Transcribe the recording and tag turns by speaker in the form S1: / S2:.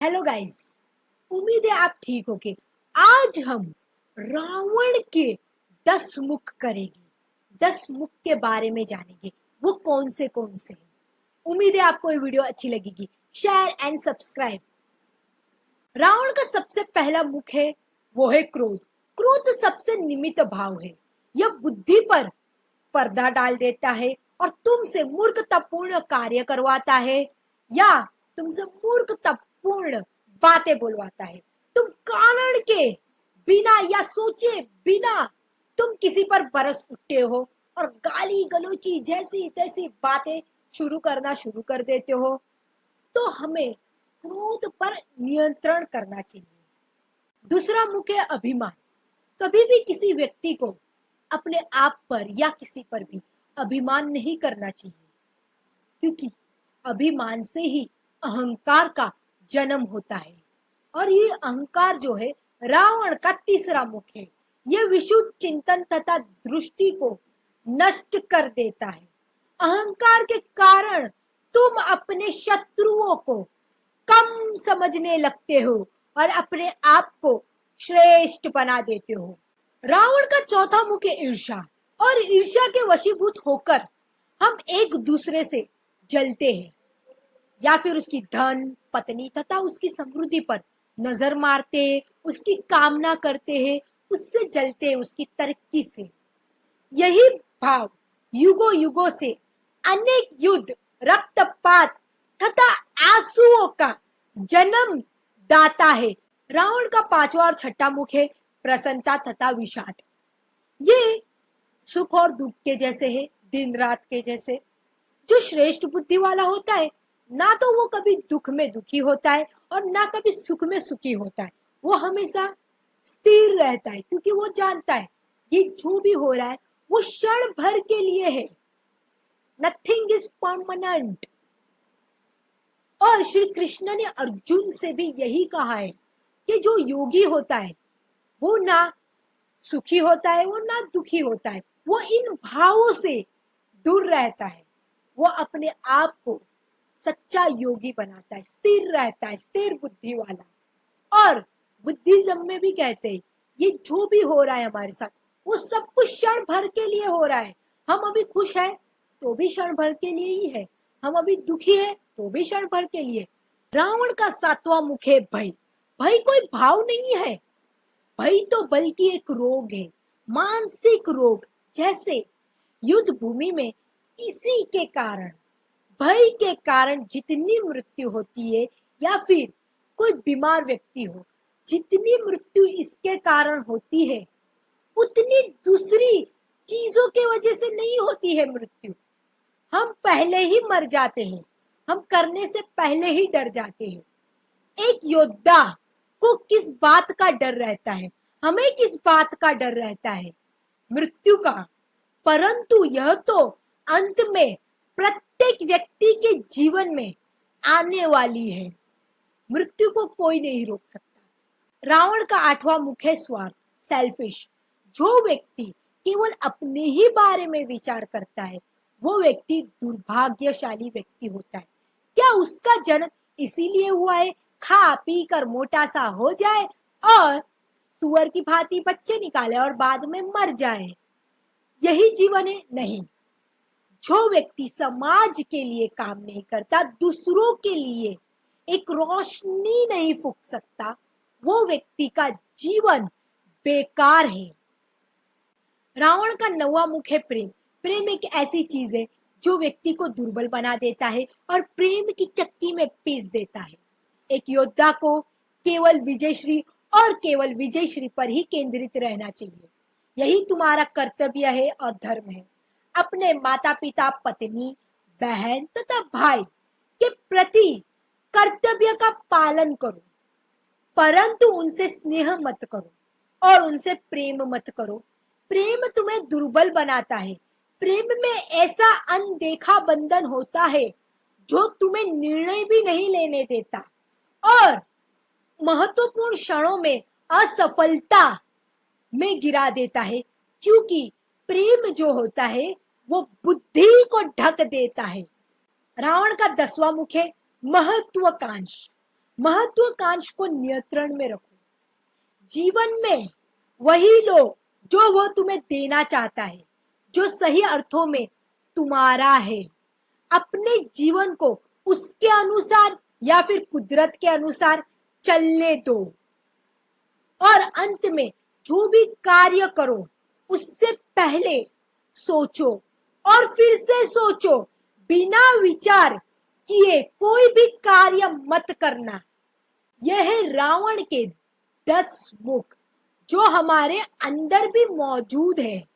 S1: Hello guys. उम्मीद है आप ठीक होगे। आज हम रावण के 10 मुख करेंगे। 10 मुख के बारे में जानेंगे, वो कौन से हैं। उम्मीद है आपको ये वीडियो अच्छी लगेगी। Share and subscribe. रावण का सबसे पहला मुख है, वो है क्रोध। क्रोध सबसे निमित्त भाव है। यह बुद्धि पर पर्दा डाल देता है और तुमसे मूर्खतापूर्ण कार्य करवाता है या तुमसे मूर्खतापूर्ण बातें बोलवाता है। तुम कारण के बिना या सोचे बिना तुम किसी पर बरस उठते हो और गाली गलोची जैसी तैसी बातें शुरू कर देते हो। तो हमें क्रोध पर नियंत्रण करना चाहिए। दूसरा मुख है अभिमान। कभी भी किसी व्यक्ति को अपने आप पर या किसी पर भी अभिमान नहीं करना चाहिए, क्योंकि अभिमान से ही अहंकार का जन्म होता है। और ये अहंकार जो है रावण का तीसरा मुख है। ये विशुद्ध चिंतन तथा दृष्टि को नष्ट कर देता है। अहंकार के कारण तुम अपने शत्रुओं को कम समझने लगते हो और अपने आप को श्रेष्ठ बना देते हो। रावण का चौथा मुख है ईर्ष्या। और ईर्ष्या के वशीभूत होकर हम एक दूसरे से जलते हैं या फिर उसकी धन, पत्नी तथा उसकी समृद्धि पर नजर मारते हैं, उसकी कामना करते हैं, उससे जलते हैं, उसकी तरक्की से। यही भाव युगों युगों से अनेक युद्ध, रक्तपात तथा आंसुओं का जन्म दाता है। रावण का पांचवा और छठा मुख है प्रसन्नता तथा विषाद। ये सुख और दुख के जैसे है, दिन रात के जैसे। जो श्रेष्ठ बुद्धि वाला होता है, ना तो वो कभी दुख में दुखी होता है और ना कभी सुख में सुखी होता है। वो हमेशा स्थिर रहता है, क्योंकि वो जानता है ये जो भी हो रहा है वो क्षण भर के लिए है। Nothing is permanent. और श्री कृष्ण ने अर्जुन से भी यही कहा है कि जो योगी होता है वो ना सुखी होता है, वो ना दुखी होता है, वो इन भावों से दूर रहता है। वो अपने आप को सच्चा योगी बनाता है, स्थिर रहता है, स्थिर बुद्धि वाला। और बुद्धिज्म में भी कहते हैं ये जो भी हो रहा है हमारे साथ वो सब कुछ क्षण भर के लिए हो रहा है। हम अभी खुश है तो भी क्षण भर के लिए ही है, हम अभी दुखी है तो भी क्षण भर के लिए। रावण का सातवां मुख है भय। भय कोई भाव नहीं है, भय तो बल्कि एक रोग है, मानसिक रोग। जैसे युद्ध भूमि में इसी के कारण, भय के कारण जितनी मृत्यु होती है, या फिर कोई बीमार व्यक्ति हो, जितनी मृत्यु इसके कारण होती है उतनी दूसरी चीजों के वजह से नहीं होती है मृत्यु। हम पहले ही मर जाते हैं, हम करने से पहले ही डर जाते हैं। एक योद्धा को किस बात का डर रहता है, हमें किस बात का डर रहता है? मृत्यु का। परंतु यह तो अंत में प्रत्येक व्यक्ति के जीवन में आने वाली है। मृत्यु को कोई नहीं रोक सकता। रावण का आठवां मुख है स्वार्थ, सेल्फिश। जो व्यक्ति केवल अपने ही बारे में विचार करता है वो व्यक्ति दुर्भाग्यशाली व्यक्ति होता है। क्या उसका जन्म इसीलिए हुआ है खा पी कर मोटा सा हो जाए और सुअर की भांति बच्चे निकाले और बाद में मर जाए? यही जीवन है? नहीं। जो व्यक्ति समाज के लिए काम नहीं करता, दूसरों के लिए एक रोशनी नहीं फूंक सकता, वो व्यक्ति का जीवन बेकार है। रावण का नौवां मुख है प्रेम। प्रेम एक ऐसी चीज है जो व्यक्ति को दुर्बल बना देता है और प्रेम की चक्की में पीस देता है। एक योद्धा को केवल विजयश्री और केवल विजयश्री पर ही केंद्रित रहना चाहिए। यही तुम्हारा कर्तव्य है और धर्म है। अपने माता पिता, पत्नी, बहन तथा भाई के प्रति कर्तव्य का पालन करो, परंतु उनसे स्नेह मत करो और उनसे प्रेम मत करो। प्रेम तुम्हें दुर्बल बनाता है। प्रेम में ऐसा अनदेखा बंधन होता है जो तुम्हें निर्णय भी नहीं लेने देता और महत्वपूर्ण क्षणों में असफलता में गिरा देता है, क्योंकि प्रेम जो होता है वो बुद्धि को ढक देता है। रावण का 10वां मुख है महत्वाकांक्ष। महत्वाकांक्षा को नियंत्रण में रखो। जीवन में वही लो जो वो तुम्हें देना चाहता है, जो सही अर्थों में तुम्हारा है। अपने जीवन को उसके अनुसार या फिर कुदरत के अनुसार चलने दो। और अंत में जो भी कार्य करो उससे पहले सोचो और फिर से सोचो। बिना विचार किए कोई भी कार्य मत करना। यह है रावण के 10 मुख जो हमारे अंदर भी मौजूद है।